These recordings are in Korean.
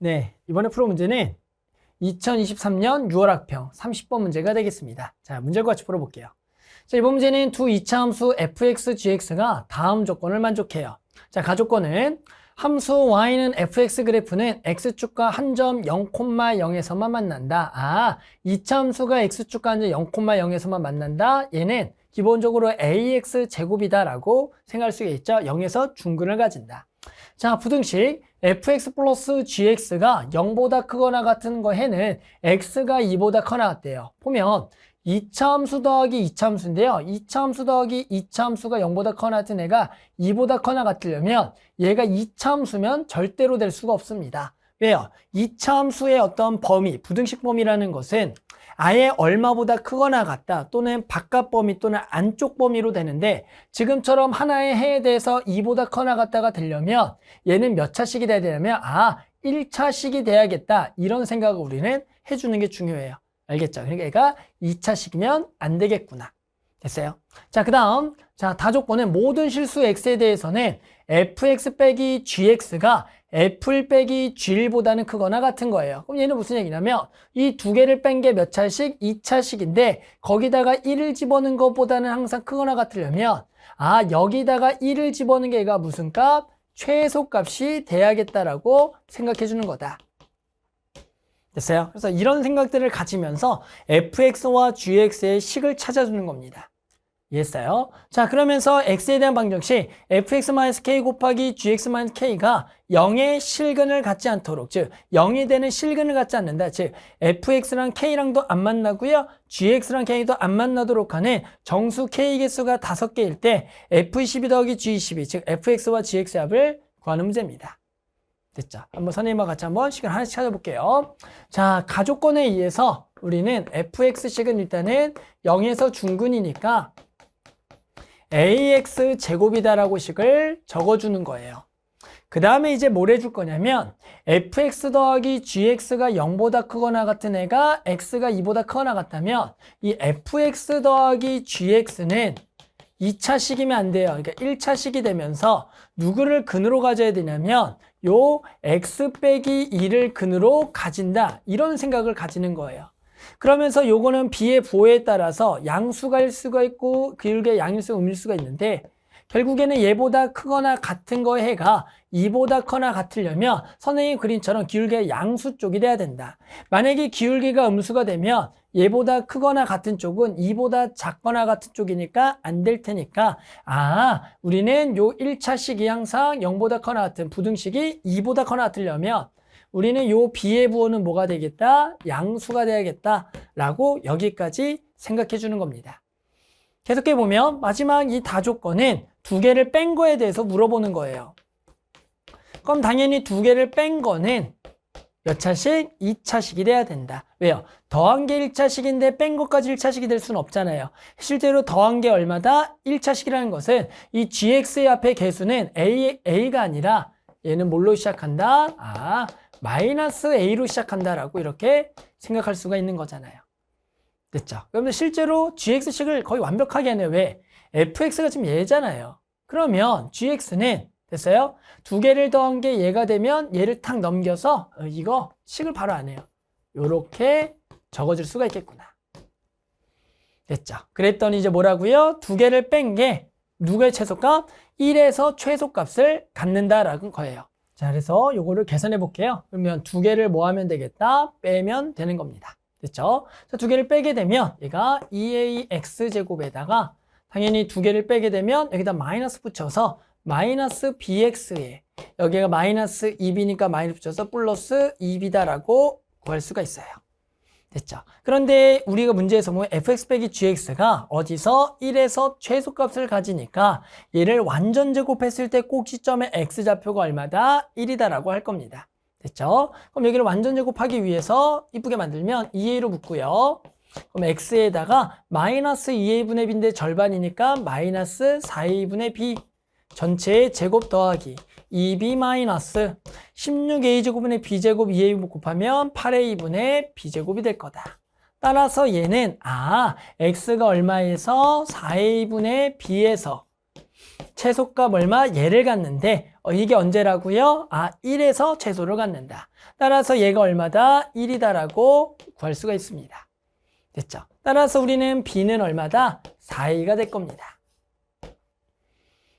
네, 이번에 풀어 문제는 2023년 6월 학평 30번 문제가 되겠습니다. 자, 문제를 같이 풀어볼게요. 자, 이번 문제는 두 이차함수 fx, gx가 다음 조건을 만족해요. 자, 가조건은 함수 y는 fx 그래프는 x축과 한 점 0,0에서만 만난다. 아, 이차함수가 x축과 한 점 0,0에서만 만난다. 얘는 기본적으로 ax 제곱이다라고 생각할 수 있죠. 0에서 중근을 가진다. 자, 부등식 fx 플러스 gx가 0보다 크거나 같은 거에는 x가 2보다 커나 같대요. 보면 2차함수 더하기 2차함수인데요. 2차함수 더하기 2차함수가 0보다 커나 같은 애가 2보다 커나 같으려면 얘가 2차함수면 절대로 될 수가 없습니다. 왜요? 2차함수의 어떤 범위, 부등식 범위라는 것은 아예 얼마보다 크거나 같다 또는 바깥 범위 또는 안쪽 범위로 되는데 지금처럼 하나의 해에 대해서 2보다 커나 같다가 되려면 얘는 몇 차식이 돼야 되냐면 1차식이 돼야겠다 이런 생각을 우리는 해주는 게 중요해요. 알겠죠? 그러니까 얘가 2차식이면 안 되겠구나. 됐어요? 자, 그 다음 다조건은 모든 실수 x에 대해서는 fx 빼기 gx가 f1 빼기 g1보다는 크거나 같은 거예요. 그럼 얘는 무슨 얘기냐면 이 두 개를 뺀 게 몇 차식? 2차식인데 거기다가 1을 집어넣은 것보다는 항상 크거나 같으려면 여기다가 1을 집어넣은 게 얘가 무슨 값? 최소값이 돼야겠다라고 생각해 주는 거다. 됐어요? 그래서 이런 생각들을 가지면서 fx와 gx의 식을 찾아주는 겁니다. 이해했어요? 자, 그러면서 x에 대한 방정식 fx-k 곱하기 gx-k가 0의 실근을 갖지 않도록, 즉 0이 되는 실근을 갖지 않는다. 즉 fx랑 k랑도 안 만나고요. gx랑 k도 안 만나도록 하는 정수 k 개수가 5개일 때 f12 더하기 g12, 즉 fx와 gx의 합을 구하는 문제입니다. 됐죠? 한번 선생님과 같이 한번 식을 하나씩 찾아볼게요. 자, 가조건에 의해서 우리는 fx식은 일단은 0에서 중근이니까 ax 제곱이다라고 식을 적어주는 거예요. 그 다음에 이제 뭘 해줄 거냐면 fx 더하기 gx가 0보다 크거나 같은 애가 x가 2보다 크거나 같다면 이 fx 더하기 gx는 2차식이면 안 돼요. 그러니까 1차식이 되면서 누구를 근으로 가져야 되냐면 요 x 빼기 2를 근으로 가진다. 이런 생각을 가지는 거예요. 그러면서 요거는 b의 부호에 따라서 양수가일 수가 있고 기울기의 양일 수가 음일 수가 있는데 결국에는 얘보다 크거나 같은 거 해가 2보다 커나 같으려면 선생님 그림처럼 기울기의 양수 쪽이 돼야 된다. 만약에 기울기가 음수가 되면 얘보다 크거나 같은 쪽은 2보다 작거나 같은 쪽이니까 안 될 테니까 우리는 요 1차식이 항상 0보다 커나 같은 부등식이 2보다 커나 같으려면 우리는 요 b의 부호는 뭐가 되겠다? 양수가 돼야겠다 라고 여기까지 생각해 주는 겁니다. 계속해 보면 마지막 이 다조건은 두 개를 뺀 거에 대해서 물어보는 거예요. 그럼 당연히 두 개를 뺀 거는 몇 차식? 2차식이 돼야 된다. 왜요? 더한 게 1차식인데 뺀 것까지 1차식이 될 수는 없잖아요. 실제로 더한 게 얼마다? 1차식이라는 것은 이 gx의 앞에 개수는 a가 아니라 얘는 뭘로 시작한다? 마이너스 a로 시작한다라고 이렇게 생각할 수가 있는 거잖아요. 됐죠? 그러면 실제로 gx식을 거의 완벽하게 하네요. 왜? fx가 지금 얘잖아요. 그러면 gx는 됐어요? 두 개를 더한 게 얘가 되면 얘를 탁 넘겨서 이거 식을 바로 안 해요. 요렇게 적어줄 수가 있겠구나. 됐죠? 그랬더니 이제 뭐라고요? 두 개를 뺀 게 누구의 최소값? 1에서 최소값을 갖는다라는 거예요. 자, 그래서 요거를 계산해 볼게요. 그러면 두 개를 뭐 하면 되겠다? 빼면 되는 겁니다. 됐죠? 자, 두 개를 빼게 되면 얘가 2ax 제곱에다가 당연히 두 개를 빼게 되면 여기다 마이너스 붙여서 마이너스 bx에 여기가 마이너스 2b니까 마이너스 붙여서 플러스 2b다라고 구할 수가 있어요. 됐죠? 그런데 우리가 문제에서 보면 fx 빼기 gx가 어디서 1에서 최소값을 가지니까 얘를 완전 제곱했을 때 꼭지점의 x좌표가 얼마다? 1이다라고 할 겁니다. 됐죠? 그럼 여기를 완전 제곱하기 위해서 이쁘게 만들면 2a로 묶고요. 그럼 x에다가 마이너스 2a분의 b인데 절반이니까 마이너스 4a분의 b 전체의 제곱 더하기 2b 마이너스 16a제곱분의 b제곱 2a 곱하면 8a분의 b제곱이 될 거다. 따라서 얘는 x가 얼마에서 4a분의 b에서 최소값 얼마? 얘를 갖는데 이게 언제라고요? 1에서 최소를 갖는다. 따라서 얘가 얼마다? 1이다라고 구할 수가 있습니다. 됐죠? 따라서 우리는 B는 얼마다? 4A가 될 겁니다.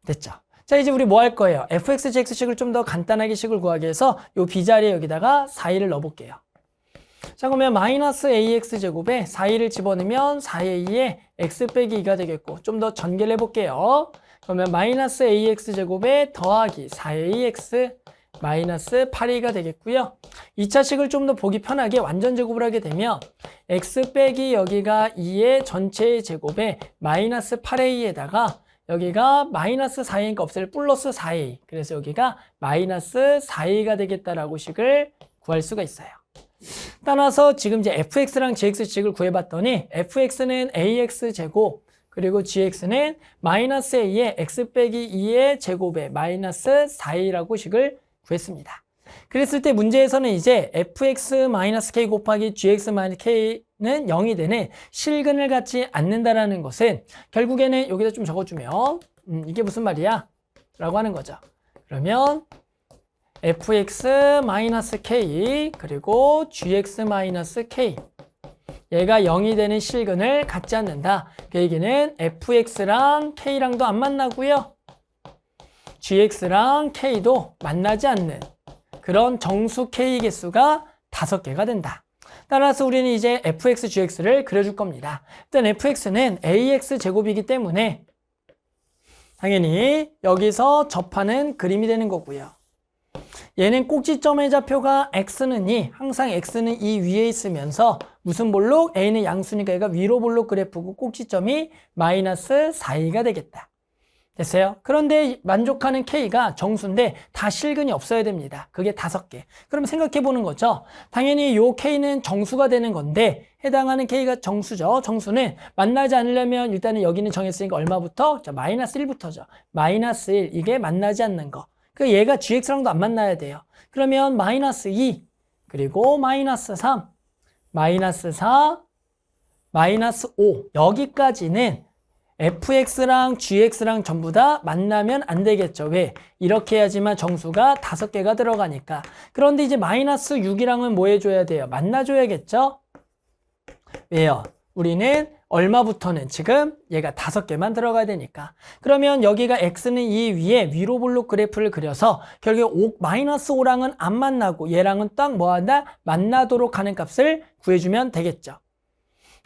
됐죠? 자, 이제 우리 뭐 할 거예요? fx, gx식을 좀 더 간단하게 식을 구하기 위해서 요 B자리에 여기다가 4A를 넣어볼게요. 자, 그러면 마이너스 ax 제곱에 4A를 집어넣으면 4A에 x 빼기 2가 되겠고, 좀 더 전개를 해볼게요. 그러면 마이너스 ax 제곱에 더하기 4ax 마이너스 8a가 되겠고요. 2차식을 좀 더 보기 편하게 완전 제곱을 하게 되면 x 빼기 여기가 2의 전체의 제곱에 마이너스 8a에다가 여기가 마이너스 4a니까 없앨 플러스 4a. 그래서 여기가 마이너스 4a가 되겠다라고 식을 구할 수가 있어요. 따라서 지금 이제 fx랑 gx식을 구해봤더니 fx는 ax 제곱 그리고 gx는 마이너스 a의 x 빼기 2의 제곱에 마이너스 4a라고 식을 구했습니다. 그랬을 때 문제에서는 이제 fx-k 곱하기 gx-k는 0이 되는 실근을 갖지 않는다라는 것은 결국에는 여기다 좀 적어주면 이게 무슨 말이야? 라고 하는 거죠. 그러면 fx-k 그리고 gx-k 얘가 0이 되는 실근을 갖지 않는다. 그 얘기는 fx랑 k랑도 안 만나고요. gx랑 k도 만나지 않는 그런 정수 k 개수가 5개가 된다. 따라서 우리는 이제 fx, gx를 그려줄 겁니다. 일단 fx는 ax 제곱이기 때문에 당연히 여기서 접하는 그림이 되는 거고요. 얘는 꼭지점의 좌표가 x는 2, 항상 x는 2 위에 있으면서 무슨 볼록? a는 양수니까 얘가 위로 볼록 그래프고 꼭지점이 마이너스 4이가 되겠다. 됐어요? 그런데 만족하는 K가 정수인데 다 실근이 없어야 됩니다. 그게 5개. 그럼 생각해 보는 거죠. 당연히 요 K는 정수가 되는 건데 해당하는 K가 정수죠. 정수는 만나지 않으려면 일단은 여기는 정했으니까 얼마부터? 자, 마이너스 1부터죠. 마이너스 1. 이게 만나지 않는 거. 그 얘가 GX랑도 안 만나야 돼요. 그러면 마이너스 2, 그리고 마이너스 3, 마이너스 4, 마이너스 5. 여기까지는 fx랑 gx랑 전부 다 만나면 안 되겠죠. 왜? 이렇게 해야지만 정수가 5개가 들어가니까. 그런데 이제 마이너스 6이랑은 뭐 해줘야 돼요? 만나줘야겠죠? 왜요? 우리는 얼마부터는 지금 얘가 5개만 들어가야 되니까. 그러면 여기가 x는 2 위에 위로 볼록 그래프를 그려서 결국에 마이너스 5랑은 안 만나고 얘랑은 딱 뭐한다? 만나도록 하는 값을 구해주면 되겠죠.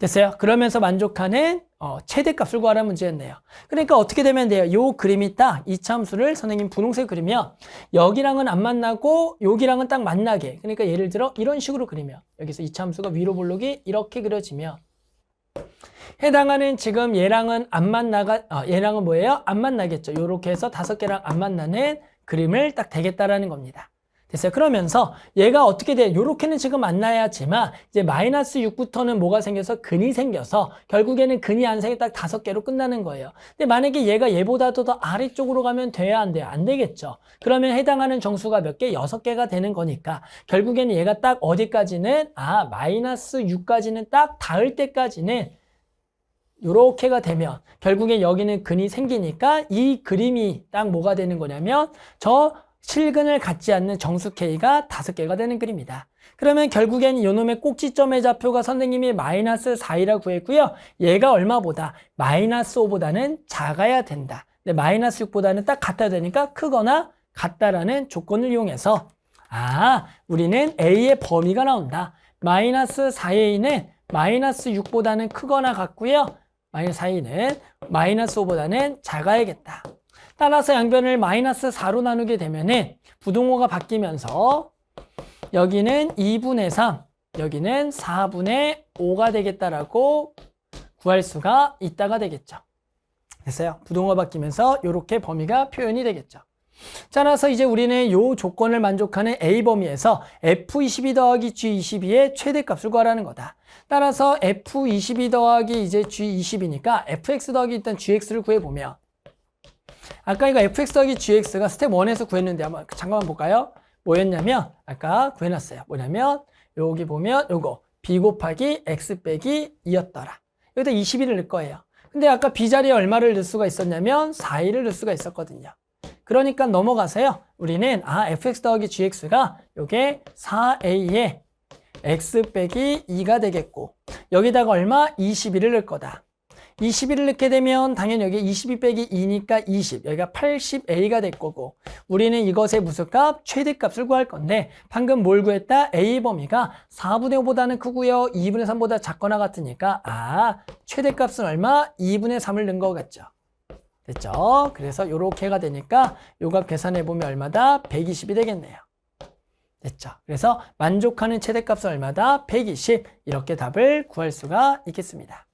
됐어요? 그러면서 만족하는 최대값을 구하라는 문제였네요. 그러니까 어떻게 되면 돼요? 요 그림이 딱 이차함수를 선생님 분홍색 그리면 여기랑은 안 만나고 여기랑은 딱 만나게. 그러니까 예를 들어 이런 식으로 그리면 여기서 이차함수가 위로 볼록이 이렇게 그려지면 해당하는 지금 얘랑은 안 만나가 얘랑은 뭐예요? 안 만나겠죠. 요렇게 해서 5개랑 안 만나는 그림을 딱 되겠다라는 겁니다. 됐어요. 그러면서 얘가 어떻게 돼? 요렇게는 지금 만나야지만 이제 마이너스 6부터는 뭐가 생겨서 근이 생겨서 결국에는 근이 안 생겨 딱 5개로 끝나는 거예요. 근데 만약에 얘가 얘보다도 더 아래쪽으로 가면 돼야 안 돼요? 안 되겠죠. 그러면 해당하는 정수가 몇 개? 6개가 되는 거니까 결국에는 얘가 딱 어디까지는 마이너스 6까지는 딱 닿을 때까지는 요렇게가 되면 결국엔 여기는 근이 생기니까 이 그림이 딱 뭐가 되는 거냐면 저 실근을 갖지 않는 정수 K가 5개가 되는 그림이다. 그러면 결국엔 요놈의 꼭지점의 좌표가 선생님이 마이너스 4이라고 구했고요. 얘가 얼마보다? 마이너스 5보다는 작아야 된다. 근데 마이너스 6보다는 딱 같아야 되니까 크거나 같다라는 조건을 이용해서 우리는 A의 범위가 나온다. 마이너스 4A는 마이너스 6보다는 크거나 같고요. 마이너스 4A는 마이너스 5보다는 작아야겠다. 따라서 양변을 마이너스 4로 나누게 되면은 부동호가 바뀌면서 여기는 2분의 3, 여기는 4분의 5가 되겠다라고 구할 수가 있다가 되겠죠. 됐어요? 부동호가 바뀌면서 이렇게 범위가 표현이 되겠죠. 따라서 이제 우리는 이 조건을 만족하는 A 범위에서 F22 더하기 G22의 최대값을 구하라는 거다. 따라서 F22 더하기 이제 G20이니까 Fx 더하기 일단 GX를 구해보면 아까 이거 fx 더하기 gx가 스텝 1에서 구했는데 한번 잠깐만 볼까요? 뭐였냐면 아까 구해놨어요. 뭐냐면 여기 보면 요거 b 곱하기 x 빼기 2였더라. 여기다 21을 넣을 거예요. 근데 아까 b 자리에 얼마를 넣을 수가 있었냐면 4일을 넣을 수가 있었거든요. 그러니까 넘어가서요. 우리는 fx 더하기 gx가 요게 4a에 x 빼기 2가 되겠고 여기다가 얼마? 21을 넣을 거다. 21을 넣게 되면 당연히 여기 22 빼기 2니까 20, 여기가 80a가 될 거고 우리는 이것의 무슨 값? 최대값을 구할 건데 방금 뭘 구했다? a 범위가 4분의 5보다는 크고요. 2분의 3보다 작거나 같으니까 최대값은 얼마? 2분의 3을 넣은 거겠죠. 됐죠? 그래서 요렇게가 되니까 요 값 계산해보면 얼마다? 120이 되겠네요. 됐죠? 그래서 만족하는 최대값은 얼마다? 120 이렇게 답을 구할 수가 있겠습니다.